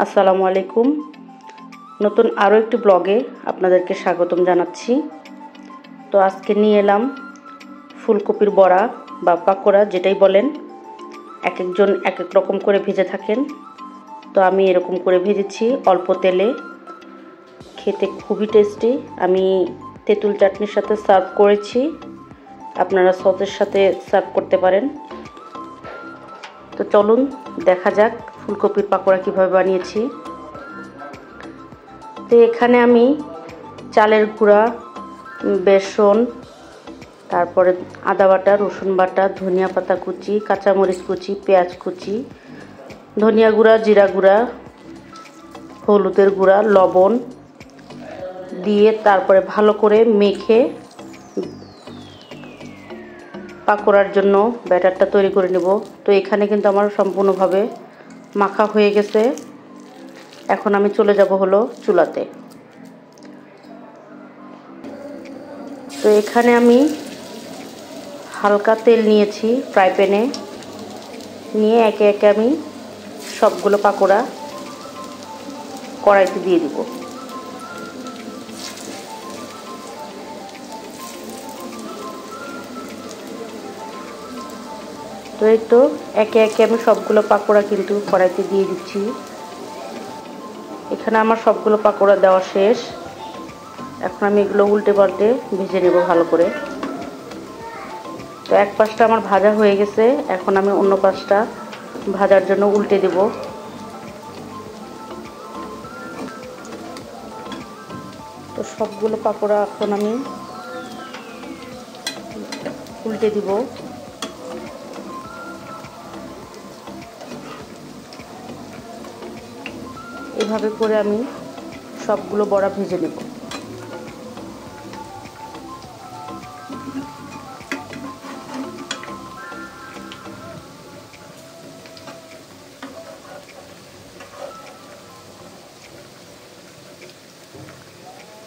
আসসালামু আলাইকুম। নতুন আরও একটি ব্লগে আপনাদেরকে স্বাগতম জানাচ্ছি। তো আজকে নিয়ে এলাম ফুলকপির বড়া বা পাকোড়া, যেটাই বলেন। এক একজন এক এক রকম করে ভেজে থাকেন, তো আমি এরকম করে ভেজেছি অল্প তেলে। খেতে খুবই টেস্টি। আমি তেঁতুল চাটনির সাথে সার্ভ করেছি, আপনারা সসের সাথে সার্ভ করতে পারেন। তো চলুন দেখা যাক ফুলকপির পাকোড়া কীভাবে বানিয়েছি। তো এখানে আমি চালের গুঁড়া, বেসন, তারপরে আদা বাটা, রসুন বাটা, ধনিয়া পাতা কুচি, কাঁচামরিচ কুচি, পেঁয়াজ কুচি, ধনিয়া গুঁড়া, জিরা গুঁড়া, হলুদের গুঁড়া, লবণ দিয়ে তারপরে ভালো করে মেখে পাকোড়ার জন্য ব্যাটারটা তৈরি করে নেব। তো এখানে কিন্তু আমার সম্পূর্ণভাবে মাখা হয়ে গেছে। এখন আমি চলে যাব হলো চুলাতে। তো এখানে আমি হালকা তেল নিয়েছি ফ্রাই প্যানে, নিয়ে একে একে আমি সবগুলো পাকোড়া কড়াইতে দিয়ে দিব। তো এই তো একে একে আমি সবগুলো পাকোড়া কিন্তু কড়াইতে দিয়ে দিচ্ছি। এখানে আমার সবগুলো পাকোড়া দেওয়া শেষ। এখন আমি এগুলো উল্টে পাল্টে ভেজে নেব ভালো করে। তো এক পাশটা আমার ভাজা হয়ে গেছে, এখন আমি অন্য পাশটা ভাজার জন্য উল্টে দেব। তো সবগুলো পাকোড়া এখন আমি উল্টে দিব। এভাবে করে আমি সবগুলো বড়া ভেজে নেব।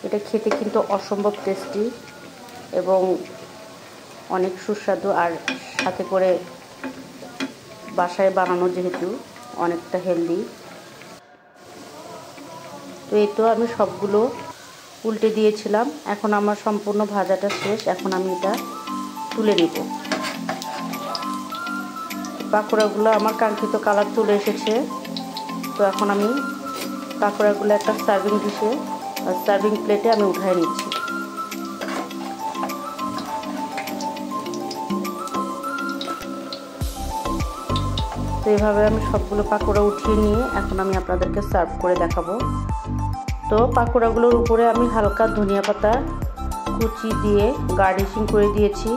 এটা খেতে কিন্তু অসম্ভব টেস্টি এবং অনেক সুস্বাদু, আর সাথে করে বাসায় বানানো যেহেতু অনেকটা হেলদি। তো এই তো আমি সবগুলো উল্টে দিয়েছিলাম। এখন আমার সম্পূর্ণ ভাজাটা শেষ। এখন আমি এটা তুলে নেব। পাকোড়াগুলো আমার কাঙ্ক্ষিত কালার চলে এসেছে। তো এখন আমি পাকোড়াগুলো একটা সার্ভিং ডিশে, সার্ভিং প্লেটে আমি উঠায় নিচ্ছি। তো এইভাবে আমি সবগুলো পাকোড়া উঠিয়ে নিয়ে এখন আমি আপনাদেরকে সার্ভ করে দেখাবো। তো পাকোড়াগুলোর উপরে আমি হালকা ধনিয়া পাতা কুচি দিয়ে গার্নিশিং করে দিয়েছি।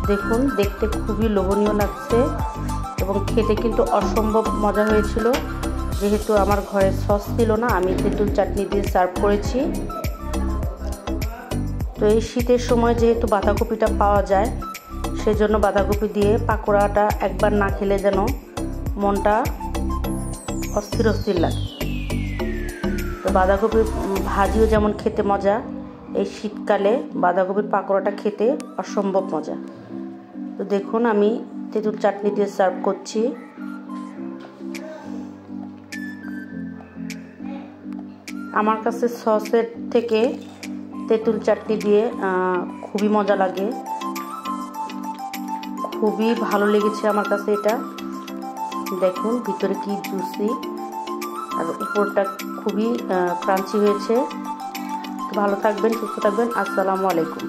দেখুন, দেখতে খুবই লোভনীয় লাগছে এবং খেতে কিন্তু অসম্ভব মজা হয়েছিল। যেহেতু আমার ঘরে সস ছিল না, আমি তেঁতুল চাটনি দিয়ে সার্ভ করেছি। তো এই শীতের সময় যেহেতু বাঁধাকপিটা পাওয়া যায়, সেজন্য বাঁধাকপি দিয়ে পাকোড়াটা একবার না খেলে যেন মনটা অস্থির অস্থির লাগে। তো বাঁধাকপি ভাজিও যেমন খেতে মজা, এই শীতকালে বাঁধাকপির পাকোড়াটা খেতে অসম্ভব মজা। তো দেখুন, আমি তেঁতুল চাটনি দিয়ে সার্ভ করছি। আমার কাছে সসের থেকে তেঁতুল চাটনি দিয়ে খুবই মজা লাগে, খুবই ভালো লেগেছে আমার কাছে এটা। দেখুন ভিতরে কি জুসি, আর উপরটা খুবই ক্রাঞ্চি হয়েছে। ভালো থাকবেন, সুস্থ থাকবেন। আসসালামু আলাইকুম।